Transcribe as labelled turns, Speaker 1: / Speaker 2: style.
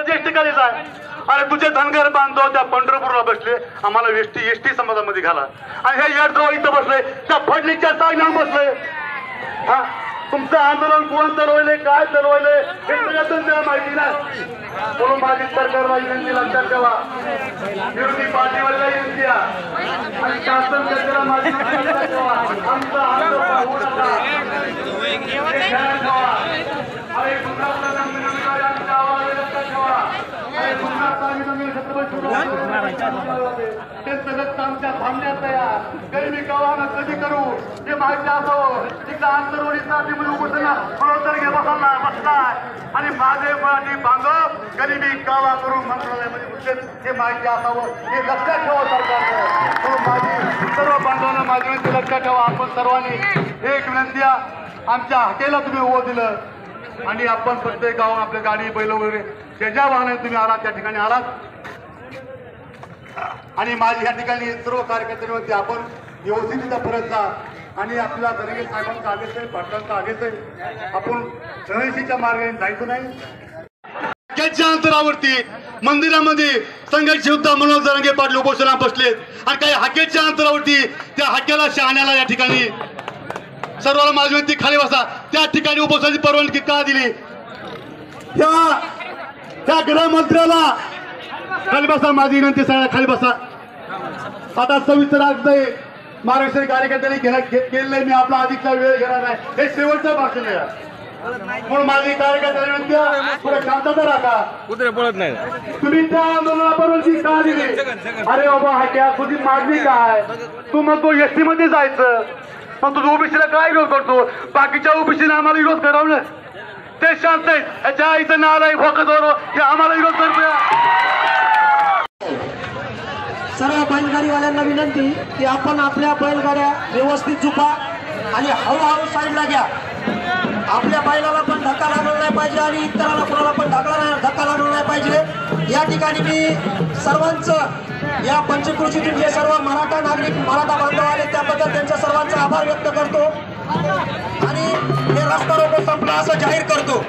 Speaker 1: म्हणजे ST college आहे. अरे तुझे धनगर बांधव त्या पंढरपूरला बसले, आम्हाला एसटी समाजामध्ये घाला. आणि हे येडजवळ इथं बसले, त्या फडणीच्या सागण्यावर बसले. हा, तुमचं आंदोलन कोण चालवले, काय चालवले हे सगळ्यातून त्याला माहिती नाही. म्हणून माझी सरकारला विनंती लक्षात ठेवा, विरोधी पार्टीवाल्याला विनंती आहे आणि शासन सरकारला माझी विनंती लक्षात ठेवा. आमचा आंदोलन होऊ नका. अरे पुन्हा आमच्या आवाज लक्षात ठेवा. अरे पुन्हा ते सगळं आमच्या थांबण्यात तयार. गरिबी कवाना कधी करू हे माहिती असावं. तिथं आंतरवाडीसाठी उपोषणा बरोबर घे बसलाय आणि माझे मराठी बांधव गरिबी कावा करू मंत्रालयामध्ये बसलेत हे माहिती असावं. हे लक्षात ठेवा सरकारनं. म्हणून माझी सर्व बांधवांना माझी विनंती लक्षात ठेवा. आपण सर्वांनी एक विनंती आमच्या हॉटेलला तुम्ही उभं दिलं आणि आपण प्रत्येक गावात आपल्या गाडी बैल वगैरे ज्या वाहनाने तुम्ही आलात त्या ठिकाणी आलात. आणि माझी या ठिकाणी सर्व कार्यकर्त्यांवरती आपण व्यवस्थितरित्या परत जा आणि आपला धनगे साहेबांचा आदेश आहे, पाटलांचा आदेश आहे. आपण रणनीतीच्या मार्गाने जायचं नाही. त्याच्या अंतरावरती मंदिरामध्ये संघर्ष योद्धा मनोज जरांगे पाटील उपोषणाला बसलेत आणि काही हाकेच्या अंतरावरती त्या हाक्याला शहाण्याला या ठिकाणी सर्वांना माझी विनंती खाली बसा. त्या ठिकाणी उपोषणाची परवानगी का दिली? त्या गृहमंत्र्याला खाली बसा. माझी विनंती सगळ्या खाली बसा. आता सविस्तर आज नाही महाराष्ट्र कार्यकर्त्यांनी केलेलं मी आपला अधिकचा वेळ घेणार नाही. हे शेवटचं भाषण आहे. म्हणून माझी कार्यकर्त्यांनी विनंती पुढे शांतता राखा.
Speaker 2: कुत्रे पळत नाही.
Speaker 1: तुम्ही त्या आंदोलनाला परवानगी का दिली? अरे बाबा हाक्या तुझी मागणी काय? तू म्हणतो एसटी मध्ये जायचं, मग तुझं ओबीसीला काय विरोध करतो? बाकीच्या ओबीसीने आम्हाला विरोध करावं ते शांत आहे. याच्या आईचं नाव आहे फोकसवर हे आम्हाला विरोध करतोय.
Speaker 3: सर्व बैलगाडीवाल्यांना विनंती की आपण आपल्या बैलगाड्या व्यवस्थित झुपा आणि हळूहळू साईडला घ्या. आपल्या बैलाला पण धक्का लागला नाही पाहिजे आणि इतरांना कोणाला पण धक्का लागला नाही पाहिजे. या ठिकाणी मी सर्वांचं या पंचकृषीतून जे सर्व मराठा नागरिक मराठा बांधव आले त्याबद्दल त्यांच्या सर्वांचा आभार व्यक्त करतो आणि हे रस्ता रोको संपला असं जाहीर करतो.